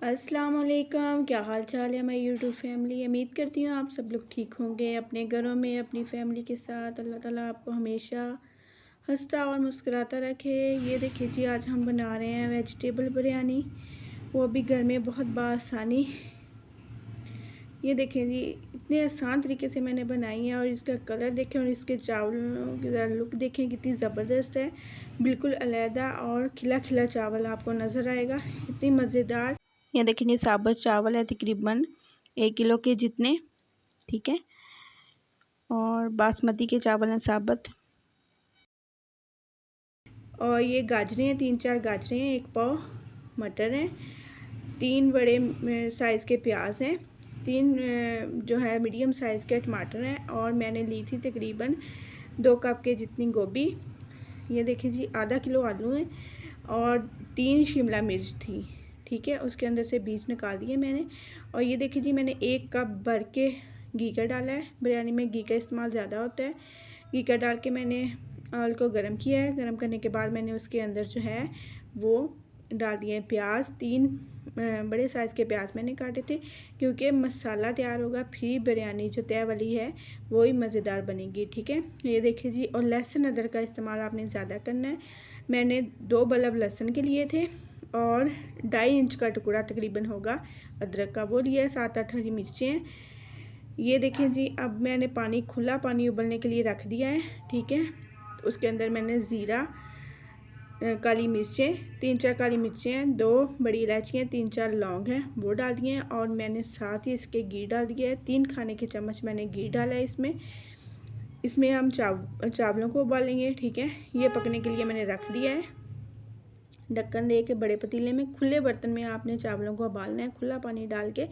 अस्सलाम वालेकुम, क्या हाल चाल है मेरी यूट्यूब फैमिली। उम्मीद करती हूँ आप सब लोग ठीक होंगे अपने घरों में अपनी फैमिली के साथ। अल्लाह ताला आपको हमेशा हंसता और मुस्कुराता रखे। ये देखिए जी, आज हम बना रहे हैं वेजिटेबल बिरयानी, वो भी घर में बहुत बासानी। ये देखें जी, इतने आसान तरीके से मैंने बनाई है और इसका कलर देखें और इसके चावलों की लुक देखें कितनी ज़बरदस्त है। बिल्कुल अलहदा और खिला खिला चावल आपको नज़र आएगा, इतनी मज़ेदार। ये देखें ये साबुत चावल है, तकरीबन 1 किलो के जितने, ठीक है। और बासमती के चावल हैं साबुत। और ये गाजरें हैं, 3-4 गाजरें हैं, 1 पाव मटर हैं, 3 बड़े साइज़ के प्याज हैं, 3 जो है मीडियम साइज़ के टमाटर हैं, और मैंने ली थी तकरीबन 2 कप के जितनी गोभी। ये देखिए जी, आधा किलो आलू हैं और 3 शिमला मिर्च थी, ठीक है। उसके अंदर से बीज निकाल दिए मैंने। और ये देखिए जी, मैंने 1 कप भर के घी का डाला है। बिरयानी में घी का इस्तेमाल ज़्यादा होता है। घी का डाल के मैंने ऑयल को गर्म किया है। गर्म करने के बाद मैंने उसके अंदर जो है वो डाल दिए हैं प्याज। 3 बड़े साइज़ के प्याज मैंने काटे थे, क्योंकि मसाला तैयार होगा फिर बिरयानी जो तय वाली है वो ही मज़ेदार बनेगी, ठीक है। ये देखिए जी, और लहसुन अदरक का इस्तेमाल आपने ज़्यादा करना है। मैंने 2 बल्ब लहसुन के लिए थे और 2.5 इंच का टुकड़ा तकरीबन होगा अदरक का, वो लिया है। 7-8 हरी मिर्चें हैं। ये देखें जी, अब मैंने खुला पानी उबलने के लिए रख दिया है, ठीक है। उसके अंदर मैंने ज़ीरा, काली मिर्चें, 3-4 काली मिर्चें हैं, 2 बड़ी इलायची हैं, 3-4 लौंग हैं, वो डाल दिए हैं। और मैंने साथ ही इसके घी डाल दिया है। 3 खाने के चम्मच मैंने घी डाला है इसमें। इसमें हम चावलों को उबालेंगे, ठीक है। ये पकने के लिए मैंने रख दिया है। ढक्कन दे के बड़े पतीले में, खुले बर्तन में आपने चावलों को उबालना है, खुला पानी डाल के,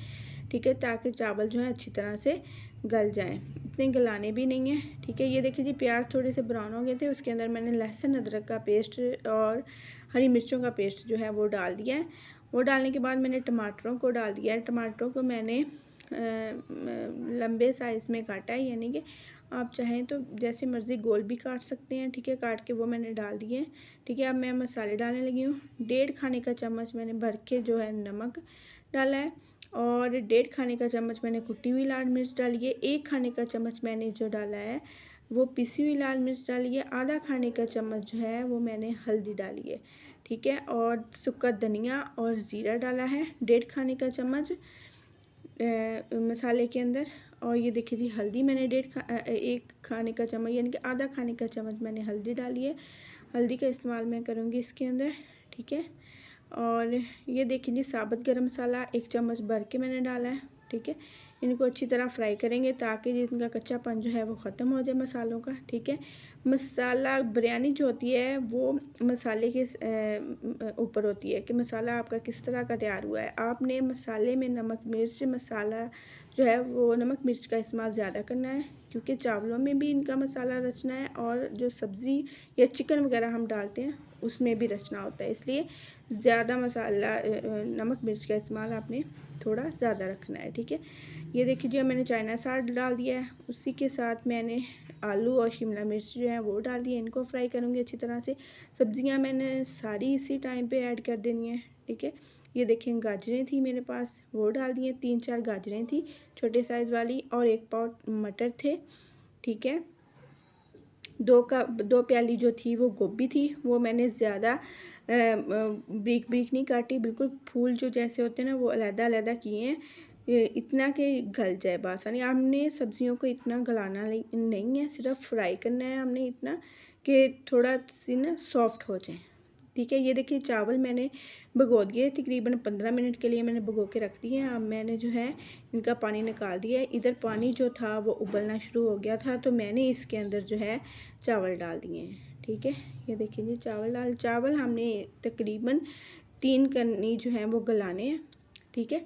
ठीक है, ताकि चावल जो है अच्छी तरह से गल जाएं। इतने गलाने भी नहीं है, ठीक है। ये देखिए जी, प्याज थोड़े से ब्राउन हो गए थे। उसके अंदर मैंने लहसुन अदरक का पेस्ट और हरी मिर्चों का पेस्ट जो है वो डाल दिया है। वो डालने के बाद मैंने टमाटरों को डाल दिया है। टमाटरों को मैंने लंबे साइज़ में काटा है, यानी कि आप चाहें तो जैसे मर्ज़ी गोल भी काट सकते हैं, ठीक है। काट के वो मैंने डाल दिए हैं, ठीक है। अब मैं मसाले डालने लगी हूँ। 1.5 खाने का चम्मच मैंने भर के जो है नमक डाला है, और 1.5 खाने का चम्मच मैंने कुटी हुई लाल मिर्च डाली है। 1 खाने का चम्मच मैंने जो डाला है वो पिसी हुई लाल मिर्च डाली है। आधा खाने का चम्मच जो है वो मैंने हल्दी डाली है, ठीक है। और सूखा धनिया और ज़ीरा डाला है, 1.5 खाने का चम्मच मसाले के अंदर। और ये देखिए जी, हल्दी मैंने 1 खाने का चम्मच, यानी कि आधा खाने का चम्मच मैंने हल्दी डाली है। हल्दी का इस्तेमाल मैं करूँगी इसके अंदर, ठीक है। और ये देखिए जी, साबुत गरम मसाला 1 चम्मच भर के मैंने डाला है, ठीक है। इनको अच्छी तरह फ्राई करेंगे ताकि जिनका कच्चापन जो है वो ख़त्म हो जाए मसालों का, ठीक है। मसाला बिरयानी जो होती है वो मसाले के ऊपर होती है कि मसाला आपका किस तरह का तैयार हुआ है। आपने मसाले में नमक मिर्च मसाला जो है वो नमक मिर्च का इस्तेमाल ज़्यादा करना है, क्योंकि चावलों में भी इनका मसाला रचना है और जो सब्ज़ी या चिकन वगैरह हम डालते हैं उसमें भी रचना होता है। इसलिए ज़्यादा मसाला नमक मिर्च का इस्तेमाल आपने थोड़ा ज़्यादा रखना है, ठीक है। ये देखिए जो मैंने चाइना साल्ट डाल दिया है। उसी के साथ मैंने आलू और शिमला मिर्च जो है वो डाल दिए। इनको फ्राई करूँगी अच्छी तरह से। सब्जियां मैंने सारी इसी टाइम पे ऐड कर देनी है, ठीक है। ये देखें, गाजरें थी मेरे पास, वो डाल दिए। 3-4 गाजरें थी छोटे साइज़ वाली, और 1 पाव मटर थे, ठीक है। 2 प्याली जो थी वो गोभी थी, वो मैंने ज़्यादा ब्रीक ब्रीक नहीं काटी, बिल्कुल फूल जो जैसे होते हैं ना वो अलग-अलग किए हैं, इतना कि गल जाए बस। यानी हमने सब्जियों को इतना गलाना नहीं है, सिर्फ फ्राई करना है हमने इतना कि थोड़ा सी ना सॉफ्ट हो जाए, ठीक है। ये देखिए, चावल मैंने भिगो दिए, तकरीबन 15 मिनट के लिए मैंने भिगो के रख दिए हैं। अब मैंने जो है इनका पानी निकाल दिया है। इधर पानी जो था वो उबलना शुरू हो गया था, तो मैंने इसके अंदर जो है चावल डाल दिए हैं, ठीक है। ये देखिए जी, चावल हमने तकरीबन 3 कन्नी जो है वो गलाने हैं, ठीक है।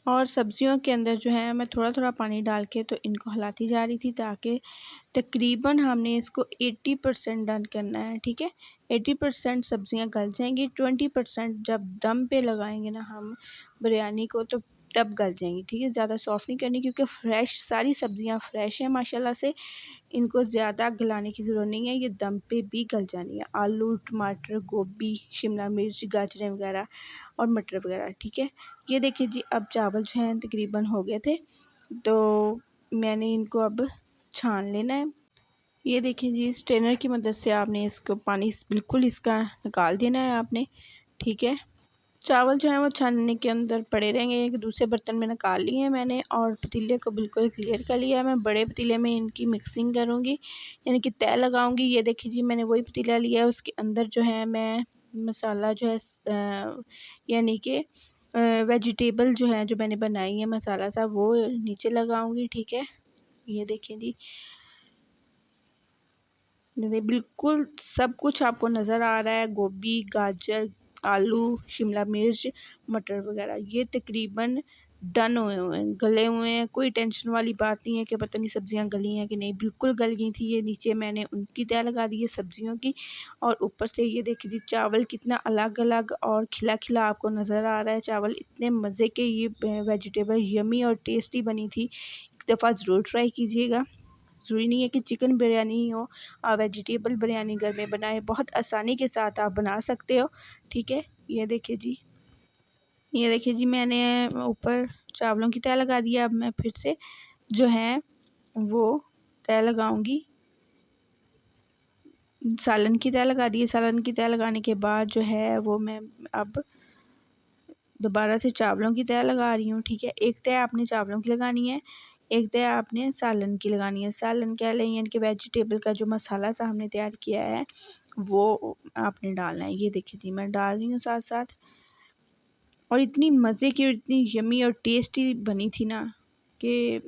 और सब्जियों के अंदर जो है मैं थोड़ा थोड़ा पानी डाल के तो इनको हिलाती जा रही थी, ताकि तकरीबन हमने इसको 80% डन करना है, ठीक है। 80% सब्जियां गल जाएंगी। 20% जब दम पे लगाएंगे ना हम बिरयानी को, तो तब गल जाएंगी, ठीक है। ज़्यादा सॉफ्ट नहीं करनी क्योंकि फ्रेश सारी सब्ज़ियाँ फ्रेश हैं माशाल्लाह से, इनको ज़्यादा गलाने की ज़रूरत नहीं है, ये दम पे भी गल जानी है। आलू, टमाटर, गोभी, शिमला मिर्च, गाजरें वगैरह और मटर वगैरह, ठीक है। ये देखिए जी, अब चावल जो हैं तकरीबन हो गए थे, तो मैंने इनको अब छान लेना है। ये देखिए जी, स्ट्रेनर की मदद से आपने इसको पानी बिल्कुल इसका निकाल देना है आपने, ठीक है। चावल जो है वो छानने के अंदर पड़े रहेंगे। एक दूसरे बर्तन में निकाल लिए हैं मैंने और पतीले को बिल्कुल क्लियर कर लिया है। मैं बड़े पतीले में इनकी मिक्सिंग करूँगी, यानी कि तय लगाऊँगी। ये देखिए जी, मैंने वही पतीला लिया है, उसके अंदर जो है मैं मसाला जो है यानी कि वेजिटेबल जो है जो मैंने बनाई है मसाला सा, वो नीचे लगाऊँगी, ठीक है। ये देखिए जी, बिल्कुल सब कुछ आपको नज़र आ रहा है, गोभी, गाजर, आलू, शिमला मिर्च, मटर वगैरह ये तकरीबन डन हुए हैं, गले हुए हैं। कोई टेंशन वाली बात नहीं है कि पता नहीं सब्जियां गली हैं कि नहीं, बिल्कुल गल गई थी। ये नीचे मैंने उनकी तय लगा दी है सब्जियों की, और ऊपर से ये देखिए जी, चावल कितना अलग अलग और खिला खिला आपको नज़र आ रहा है। चावल इतने मज़े के, ये वेजिटेबल यमी और टेस्टी बनी थी। एक दफ़ा ज़रूर ट्राई कीजिएगा। ज़रूरी नहीं है कि चिकन बिरयानी ही हो, आप वेजिटेबल बिरयानी घर में बनाएं, बहुत आसानी के साथ आप बना सकते हो, ठीक है। ये देखिए जी, ये देखिए जी, मैंने ऊपर चावलों की तय लगा दी है। अब मैं फिर से जो है वो तय लगाऊंगी, सालन की तय लगा दी है। सालन की तय लगाने के बाद जो है वो मैं अब दोबारा से चावलों की तय लगा रही हूँ, ठीक है। एक तय आपने चावलों की लगानी है, एक तय आपने सालन की लगानी है। सालन क्या लें, यानी कि वेजिटेबल का जो मसाला सा हमने तैयार किया है वो आपने डालना है। ये देखिए जी, मैं डाल रही हूँ साथ साथ, और इतनी मज़े की और इतनी यमी और टेस्टी बनी थी ना कि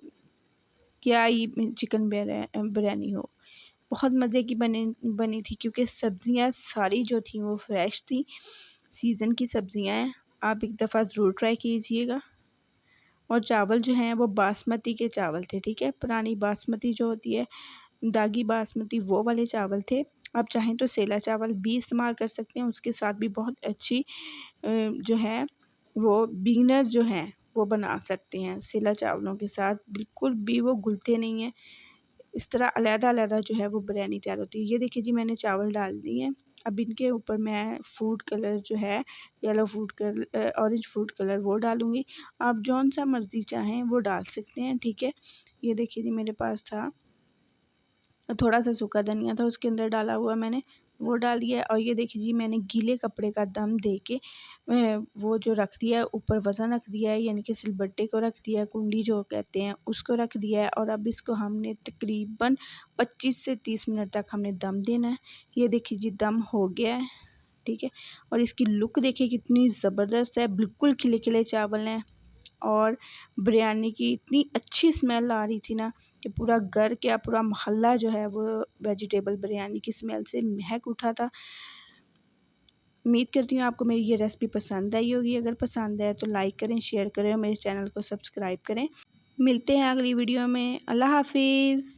क्या ये चिकन बिरयानी हो। बहुत मज़े की बनी थी क्योंकि सब्ज़ियाँ सारी जो थी वो फ्रेश थी, सीज़न की सब्ज़ियाँ हैं। आप एक दफ़ा ज़रूर ट्राई कीजिएगा। और चावल जो हैं वो बासमती के चावल थे, ठीक है। पुरानी बासमती जो होती है, दागी बासमती, वो वाले चावल थे। आप चाहें तो सेला चावल भी इस्तेमाल कर सकते हैं, उसके साथ भी बहुत अच्छी जो है वो बिगिनर जो हैं वो बना सकते हैं। सेला चावलों के साथ बिल्कुल भी वो घुलते नहीं हैं। इस तरह अलग-अलग जो है वो बिरयानी तैयार होती है। ये देखिए जी, मैंने चावल डाल दिए हैं। अब इनके ऊपर मैं फूड कलर जो है, yellow food colour, orange food colour वो डालूँगी। आप जौन-सा मर्ज़ी चाहें वो डाल सकते हैं, ठीक है। ये देखिए जी, मेरे पास था थोड़ा सा सूखा धनिया था, उसके अंदर डाला हुआ मैंने, वो डाल दिया है। और ये देखिए जी, मैंने गीले कपड़े का दम दे के वो जो रख दिया है, ऊपर वज़न रख दिया है, यानी कि सिलबट्टे को रख दिया है, कुंडी जो कहते हैं उसको रख दिया है। और अब इसको हमने तकरीबन 25 से 30 मिनट तक हमने दम देना है। ये देखिए जी, दम हो गया है, ठीक है। और इसकी लुक देखिए कितनी ज़बरदस्त है, बिल्कुल खिले खिले चावल हैं। और बिरयानी की इतनी अच्छी स्मेल आ रही थी ना कि पूरा घर, क्या पूरा मोहल्ला जो है वो वेजिटेबल बिरयानी की स्मेल से महक उठा था। उम्मीद करती हूँ आपको मेरी ये रेसिपी पसंद आई होगी। अगर पसंद आए तो लाइक करें, शेयर करें और मेरे चैनल को सब्सक्राइब करें। मिलते हैं अगली वीडियो में। अल्लाह हाफिज़।